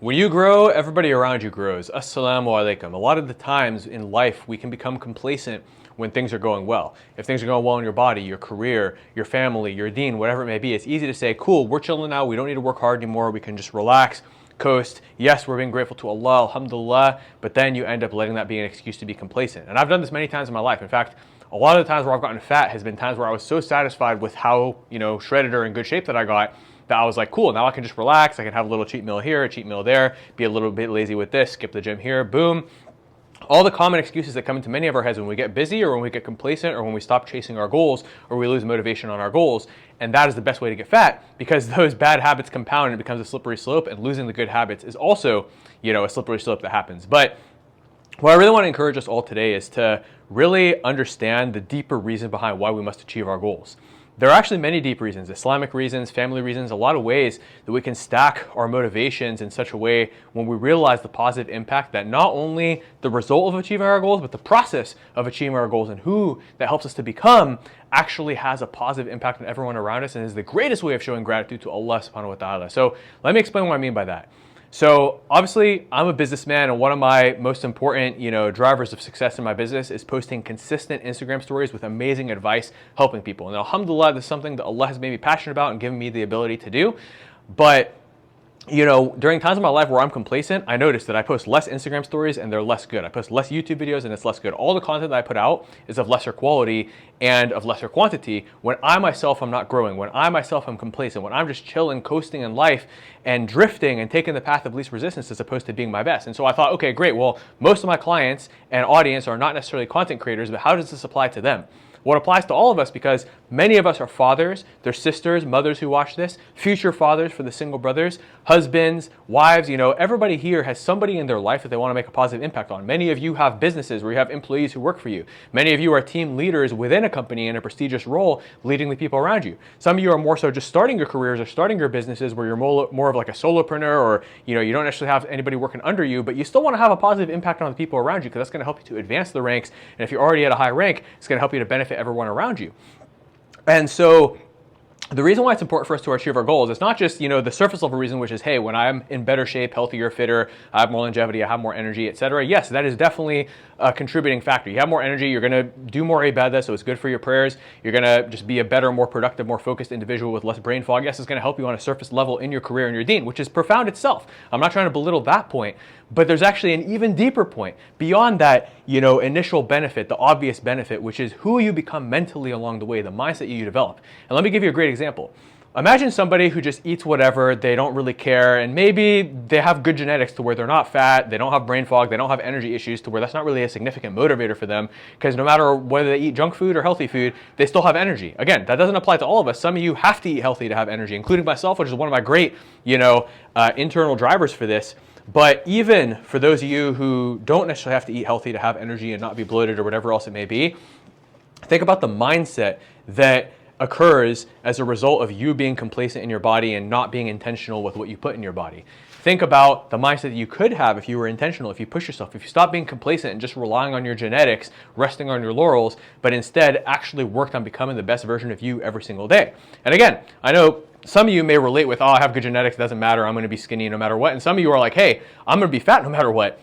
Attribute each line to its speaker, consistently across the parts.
Speaker 1: When you grow, everybody around you grows. Assalamu alaikum. A lot of the times in life, we can become complacent when things are going well. If things are going well in your body, your career, your family, your deen, whatever it may be, it's easy to say, cool, we're chilling now. We don't need to work hard anymore. We can just relax, coast. Yes, we're being grateful to Allah, alhamdulillah, but then you end up letting that be an excuse to be complacent. And I've done this many times in my life. In fact, a lot of the times where I've gotten fat has been times where I was so satisfied with how, shredded or in good shape that I got, that I was like, cool, now I can just relax. I can have a little cheat meal here, a cheat meal there, be a little bit lazy with this, skip the gym here, boom. All the common excuses that come into many of our heads when we get busy or when we get complacent or when we stop chasing our goals or we lose motivation on our goals. And that is the best way to get fat, because those bad habits compound and it becomes a slippery slope, and losing the good habits is also, a slippery slope that happens. But what I really want to encourage us all today is to really understand the deeper reason behind why we must achieve our goals. There are actually many deep reasons, Islamic reasons, family reasons, a lot of ways that we can stack our motivations in such a way when we realize the positive impact that not only the result of achieving our goals, but the process of achieving our goals and who that helps us to become actually has a positive impact on everyone around us and is the greatest way of showing gratitude to Allah subhanahu wa ta'ala. So let me explain what I mean by that. So obviously I'm a businessman, and one of my most important, drivers of success in my business is posting consistent Instagram stories with amazing advice, helping people. And alhamdulillah, this is something that Allah has made me passionate about and given me the ability to do. But during times of my life where I'm complacent, I notice that I post less Instagram stories and they're less good. I post less YouTube videos and it's less good. All the content that I put out is of lesser quality and of lesser quantity when I myself am not growing, when I myself am complacent, when I'm just chilling, coasting in life and drifting and taking the path of least resistance as opposed to being my best. And so I thought, okay, great. Well, most of my clients and audience are not necessarily content creators, but how does this apply to them? What applies to all of us, because many of us are fathers, their sisters, mothers who watch this, future fathers for the single brothers, husbands, wives, everybody here has somebody in their life that they want to make a positive impact on. Many of you have businesses where you have employees who work for you. Many of you are team leaders within a company in a prestigious role, leading the people around you. Some of you are more so just starting your careers or starting your businesses where you're more of like a solopreneur, or you don't actually have anybody working under you, but you still want to have a positive impact on the people around you, because that's going to help you to advance the ranks. And if you're already at a high rank, it's going to help you to benefit everyone around you. And so the reason why it's important for us to achieve our goals is not just, the surface level reason, which is, hey, when I'm in better shape, healthier, fitter, I have more longevity, I have more energy, etc. Yes, that is definitely a contributing factor. You have more energy, you're going to do more ibadah, so it's good for your prayers. You're going to just be a better, more productive, more focused individual with less brain fog. Yes, it's going to help you on a surface level in your career and your deen, which is profound itself. I'm not trying to belittle that point, but there's actually an even deeper point beyond that, initial benefit, the obvious benefit, which is who you become mentally along the way, the mindset you develop. And let me give you a great example. Imagine somebody who just eats whatever, they don't really care, and maybe they have good genetics to where they're not fat, they don't have brain fog, they don't have energy issues to where that's not really a significant motivator for them, because no matter whether they eat junk food or healthy food, they still have energy. Again, that doesn't apply to all of us. Some of you have to eat healthy to have energy, including myself, which is one of my great, internal drivers for this. But even for those of you who don't necessarily have to eat healthy to have energy and not be bloated or whatever else it may be, think about the mindset that occurs as a result of you being complacent in your body and not being intentional with what you put in your body. Think about the mindset that you could have if you were intentional, if you push yourself, if you stop being complacent and just relying on your genetics, resting on your laurels, but instead actually worked on becoming the best version of you every single day. And again, I know some of you may relate with, I have good genetics, it doesn't matter, I'm going to be skinny no matter what. And some of you are like, hey, I'm going to be fat no matter what.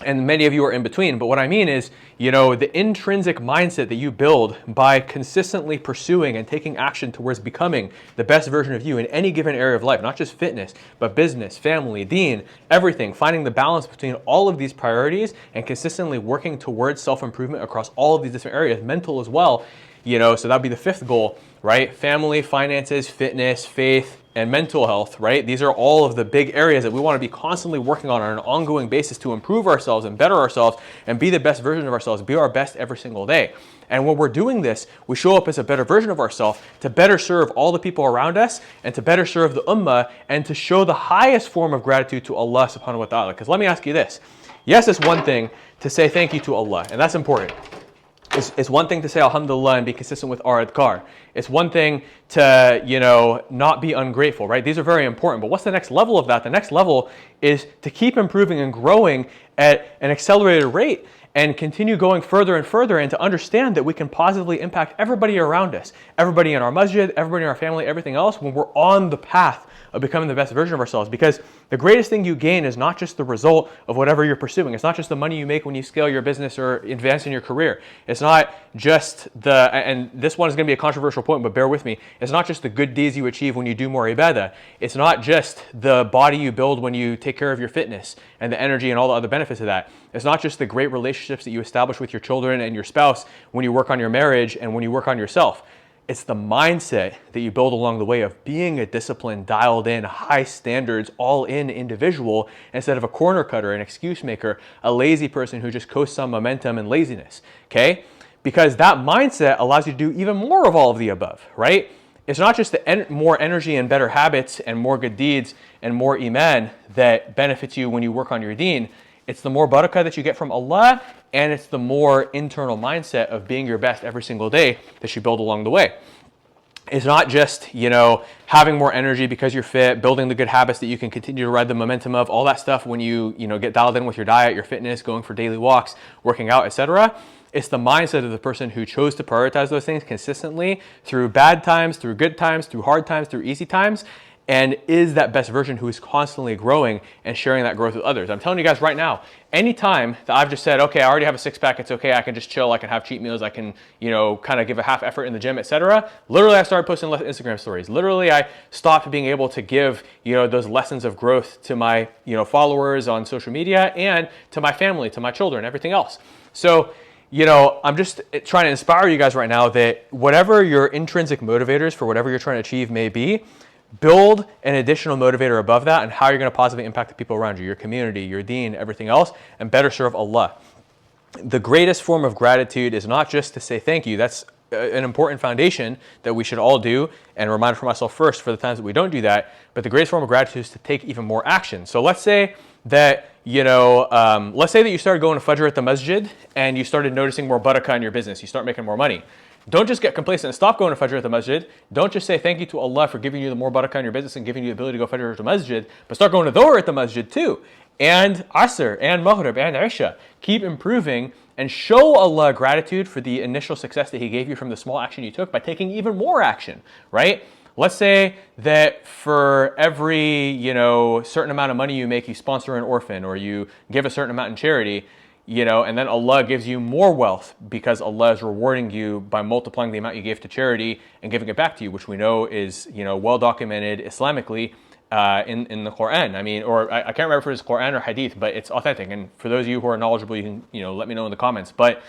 Speaker 1: And many of you are in between. But what I mean is, the intrinsic mindset that you build by consistently pursuing and taking action towards becoming the best version of you in any given area of life, not just fitness, but business, family, deen, everything, finding the balance between all of these priorities and consistently working towards self-improvement across all of these different areas, mental as well. So that'd be the fifth goal, right? Family, finances, fitness, faith, and mental health, right? These are all of the big areas that we want to be constantly working on an ongoing basis to improve ourselves and better ourselves and be the best version of ourselves, be our best every single day. And when we're doing this, we show up as a better version of ourselves to better serve all the people around us and to better serve the ummah and to show the highest form of gratitude to Allah subhanahu wa ta'ala. Because let me ask you this. Yes, it's one thing to say thank you to Allah, and that's important. It's one thing to say alhamdulillah and be consistent with our adhkar. It's one thing to, not be ungrateful, right? These are very important. But what's the next level of that? The next level is to keep improving and growing at an accelerated rate and continue going further and further, and to understand that we can positively impact everybody around us, everybody in our masjid, everybody in our family, everything else, when we're on the path of becoming the best version of ourselves. Because the greatest thing you gain is not just the result of whatever you're pursuing. It's not just the money you make when you scale your business or advance in your career. It's not just and this one is going to be a controversial point, but bear with me. It's not just the good deeds you achieve when you do more ibadah. It's not just the body you build when you take care of your fitness and the energy and all the other benefits of that. It's not just the great relationships that you establish with your children and your spouse when you work on your marriage and when you work on yourself. It's the mindset that you build along the way of being a disciplined, dialed in, high standards, all in individual instead of a corner cutter, an excuse maker, a lazy person who just coasts on momentum and laziness, okay? Because that mindset allows you to do even more of all of the above, right? It's not just the more energy and better habits and more good deeds and more iman that benefits you when you work on your deen. It's the more barakah that you get from Allah, and it's the more internal mindset of being your best every single day that you build along the way. It's not just, having more energy because you're fit, building the good habits that you can continue to ride the momentum of, all that stuff when you get dialed in with your diet, your fitness, going for daily walks, working out, etc. It's the mindset of the person who chose to prioritize those things consistently through bad times, through good times, through hard times, through easy times, and is that best version who is constantly growing and sharing that growth with others. I'm telling you guys right now, anytime that I've just said, okay, I already have a six-pack, it's okay, I can just chill, I can have cheat meals, I can, kind of give a half effort in the gym, etc. Literally, I started posting less Instagram stories. Literally, I stopped being able to give, those lessons of growth to my, followers on social media and to my family, to my children, everything else. So, I'm just trying to inspire you guys right now that whatever your intrinsic motivators for whatever you're trying to achieve may be, build an additional motivator above that and how you're going to positively impact the people around you, your community, your deen, everything else, and better serve Allah. The greatest form of gratitude is not just to say thank you. That's an important foundation that we should all do, and remind for myself first for the times that we don't do that. But the greatest form of gratitude is to take even more action. So let's say that let's say that you started going to Fajr at the masjid and you started noticing more barakah in your business. You start making more money. Don't just get complacent and stop going to Fajr at the masjid. Don't just say thank you to Allah for giving you the more barakah in your business and giving you the ability to go Fajr at the masjid, but start going to Dhuhr at the masjid too, and Asr, and Maghrib, and Isha. Keep improving and show Allah gratitude for the initial success that He gave you from the small action you took by taking even more action, right? Let's say that for every, certain amount of money you make, you sponsor an orphan or you give a certain amount in charity, and then Allah gives you more wealth because Allah is rewarding you by multiplying the amount you gave to charity and giving it back to you, which we know is, well documented Islamically in the Quran. I can't remember if it's Quran or Hadith, but it's authentic. And for those of you who are knowledgeable, you can, let me know in the comments. But,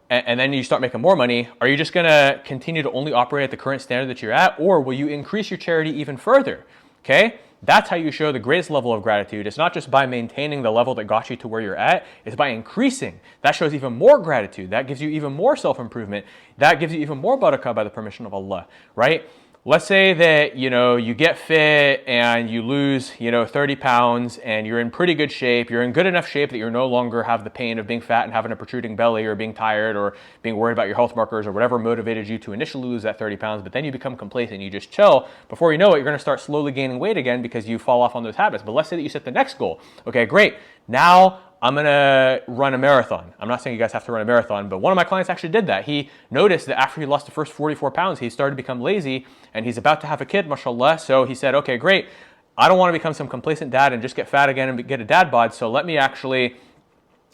Speaker 1: and then you start making more money. Are you just going to continue to only operate at the current standard that you're at, or will you increase your charity even further? Okay? That's how you show the greatest level of gratitude. It's not just by maintaining the level that got you to where you're at. It's by increasing. That shows even more gratitude. That gives you even more self-improvement. That gives you even more barakah by the permission of Allah, right? Let's say that, you get fit and you lose, 30 pounds and you're in pretty good shape. You're in good enough shape that you no longer have the pain of being fat and having a protruding belly or being tired or being worried about your health markers or whatever motivated you to initially lose that 30 pounds. But then you become complacent. You just chill. Before you know it, you're going to start slowly gaining weight again because you fall off on those habits. But let's say that you set the next goal. Okay, great. Now I'm going to run a marathon. I'm not saying you guys have to run a marathon, but one of my clients actually did that. He noticed that after he lost the first 44 pounds, he started to become lazy, and he's about to have a kid, mashallah. So he said, okay, great. I don't want to become some complacent dad and just get fat again and get a dad bod. So let me actually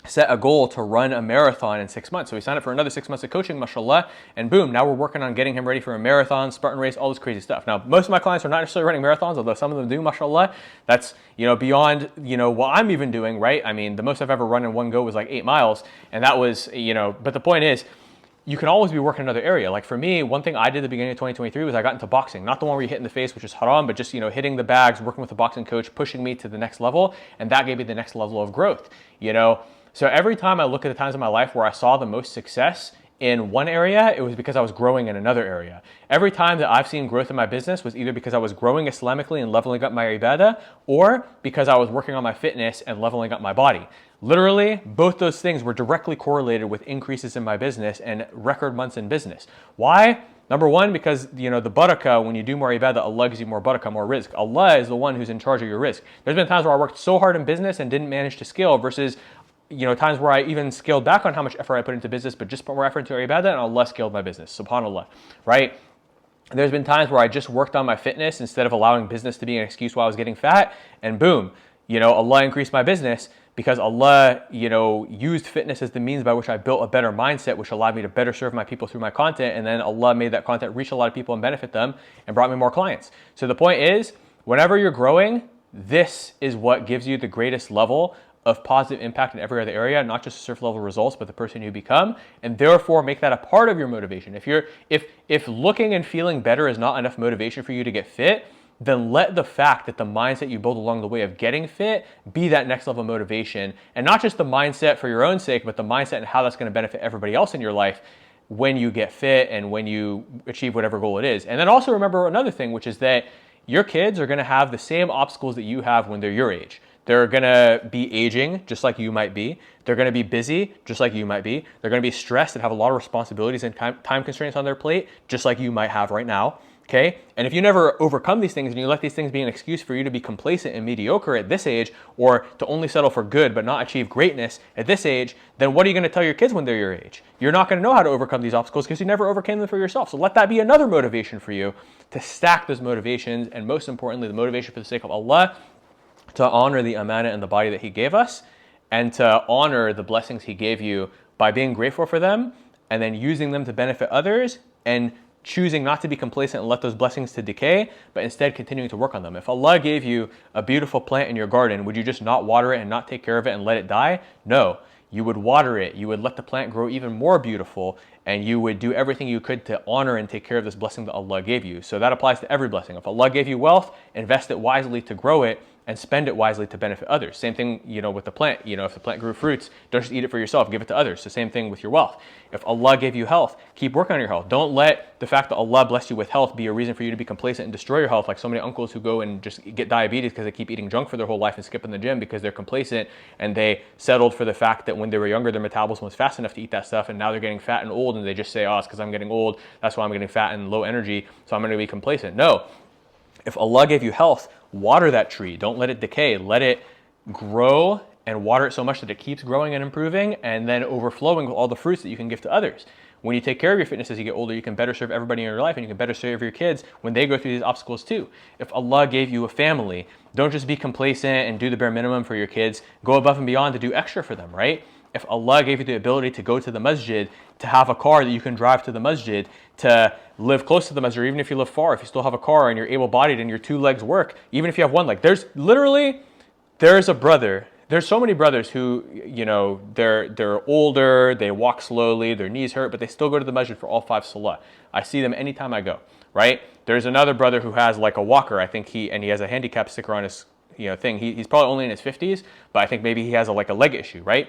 Speaker 1: set a goal to run a marathon in 6 months. So he signed up for another 6 months of coaching, mashallah, and boom, now we're working on getting him ready for a marathon, Spartan race, all this crazy stuff. Now, most of my clients are not necessarily running marathons, although some of them do, mashallah. That's, beyond, what I'm even doing, right? The most I've ever run in one go was like 8 miles, and that was, but the point is, you can always be working in another area. Like for me, one thing I did at the beginning of 2023 was I got into boxing. Not the one where you hit in the face, which is haram, but just, hitting the bags, working with a boxing coach, pushing me to the next level, and that gave me the next level of growth, So every time I look at the times in my life where I saw the most success in one area, it was because I was growing in another area. Every time that I've seen growth in my business was either because I was growing Islamically and leveling up my ibadah, or because I was working on my fitness and leveling up my body. Literally, both those things were directly correlated with increases in my business and record months in business. Why? Number one, because the barakah, when you do more ibadah, Allah gives you more barakah, more rizq. Allah is the one who's in charge of your rizq. There's been times where I worked so hard in business and didn't manage to scale versus times where I even scaled back on how much effort I put into business, but just put more effort into ibadah, and Allah scaled my business, subhanAllah, right? There's been times where I just worked on my fitness instead of allowing business to be an excuse while I was getting fat, and boom, Allah increased my business because Allah, used fitness as the means by which I built a better mindset, which allowed me to better serve my people through my content, and then Allah made that content reach a lot of people and benefit them and brought me more clients. So the point is, whenever you're growing, this is what gives you the greatest level of positive impact in every other area, not just surface level results, but the person you become, and therefore make that a part of your motivation. If looking and feeling better is not enough motivation for you to get fit, then let the fact that the mindset you build along the way of getting fit be that next level motivation, and not just the mindset for your own sake, but the mindset and how that's going to benefit everybody else in your life when you get fit and when you achieve whatever goal it is. And then also remember another thing, which is that your kids are going to have the same obstacles that you have when they're your age. They're going to be aging just like you might be. They're going to be busy just like you might be. They're going to be stressed and have a lot of responsibilities and time constraints on their plate just like you might have right now. Okay? And if you never overcome these things and you let these things be an excuse for you to be complacent and mediocre at this age, or to only settle for good but not achieve greatness at this age, then what are you going to tell your kids when they're your age? You're not going to know how to overcome these obstacles because you never overcame them for yourself. So let that be another motivation for you to stack those motivations, and most importantly, the motivation for the sake of Allah, to honor the amana and the body that He gave us, and to honor the blessings He gave you by being grateful for them and then using them to benefit others, and choosing not to be complacent and let those blessings to decay, but instead continuing to work on them. If Allah gave you a beautiful plant in your garden, would you just not water it and not take care of it and let it die? No. You would water it, you would let the plant grow even more beautiful, and you would do everything you could to honor and take care of this blessing that Allah gave you. So that applies to every blessing. If Allah gave you wealth, invest it wisely to grow it, and spend it wisely to benefit others. Same thing, with the plant. If the plant grew fruits, don't just eat it for yourself, give it to others. So same thing with your wealth. If Allah gave you health, keep working on your health. Don't let the fact that Allah blessed you with health be a reason for you to be complacent and destroy your health, like so many uncles who go and just get diabetes because they keep eating junk for their whole life and skipping the gym because they're complacent, and they settled for the fact that when they were younger, their metabolism was fast enough to eat that stuff, and now they're getting fat and old, and they just say, oh, it's because I'm getting old, that's why I'm getting fat and low energy, so I'm going to be complacent. No. If Allah gave you health, water that tree. Don't let it decay. Let it grow and water it so much that it keeps growing and improving, and then overflowing with all the fruits that you can give to others. When you take care of your fitness as you get older, you can better serve everybody in your life, and you can better serve your kids when they go through these obstacles too. If Allah gave you a family, don't just be complacent and do the bare minimum for your kids. Go above and beyond to do extra for them, right? If Allah gave you the ability to go to the masjid, to have a car that you can drive to the masjid, to live close to the masjid, or even if you live far, if you still have a car and you're able-bodied and your two legs work, even if you have one leg, there's a brother. There's so many brothers who, they're older, they walk slowly, their knees hurt, but they still go to the masjid for all 5 salah. I see them anytime I go, right? There's another brother who has like a walker, I think he has a handicap sticker on his thing. He's probably only in his 50s, but I think maybe he has a leg issue, right?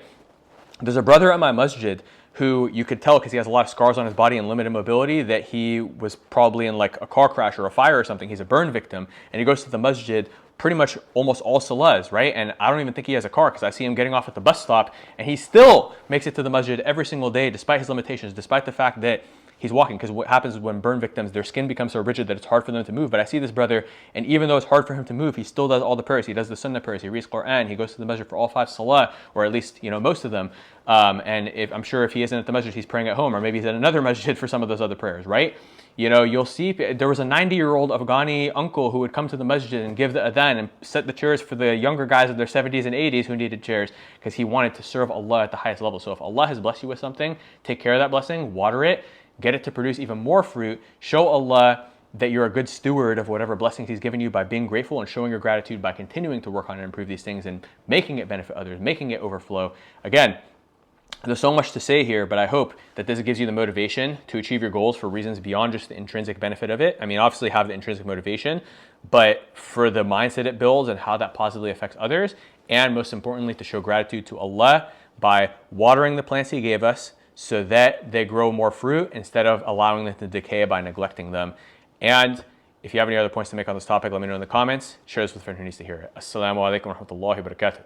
Speaker 1: There's a brother at my masjid who you could tell because he has a lot of scars on his body and limited mobility that he was probably in like a car crash or a fire or something. He's a burn victim, and he goes to the masjid pretty much almost all salahs, right? And I don't even think he has a car because I see him getting off at the bus stop, and he still makes it to the masjid every single day despite his limitations, despite the fact that he's walking. Because what happens when burn victims, their skin becomes so rigid that it's hard for them to move. But I see this brother, and even though it's hard for him to move, he still does all the prayers. He does the sunnah prayers, he reads Quran, he goes to the masjid for all 5 salah, or at least most of them. And I'm sure if he isn't at the masjid, he's praying at home, or maybe he's at another masjid for some of those other prayers, right? You'll see there was a 90-year-old Afghani uncle who would come to the masjid and give the adhan and set the chairs for the younger guys of their 70s and 80s who needed chairs, because he wanted to serve Allah at the highest level. So if Allah has blessed you with something, take care of that blessing, water it, get it to produce even more fruit, show Allah that you're a good steward of whatever blessings He's given you by being grateful and showing your gratitude by continuing to work on and improve these things and making it benefit others, making it overflow. Again, there's so much to say here, but I hope that this gives you the motivation to achieve your goals for reasons beyond just the intrinsic benefit of it. I mean, obviously have the intrinsic motivation, but for the mindset it builds and how that positively affects others, and most importantly, to show gratitude to Allah by watering the plants He gave us so that they grow more fruit instead of allowing them to decay by neglecting them. And if you have any other points to make on this topic, let me know in the comments. Share this with a friend who needs to hear it. Assalamu alaikum wa rahmatullahi wa barakatuh.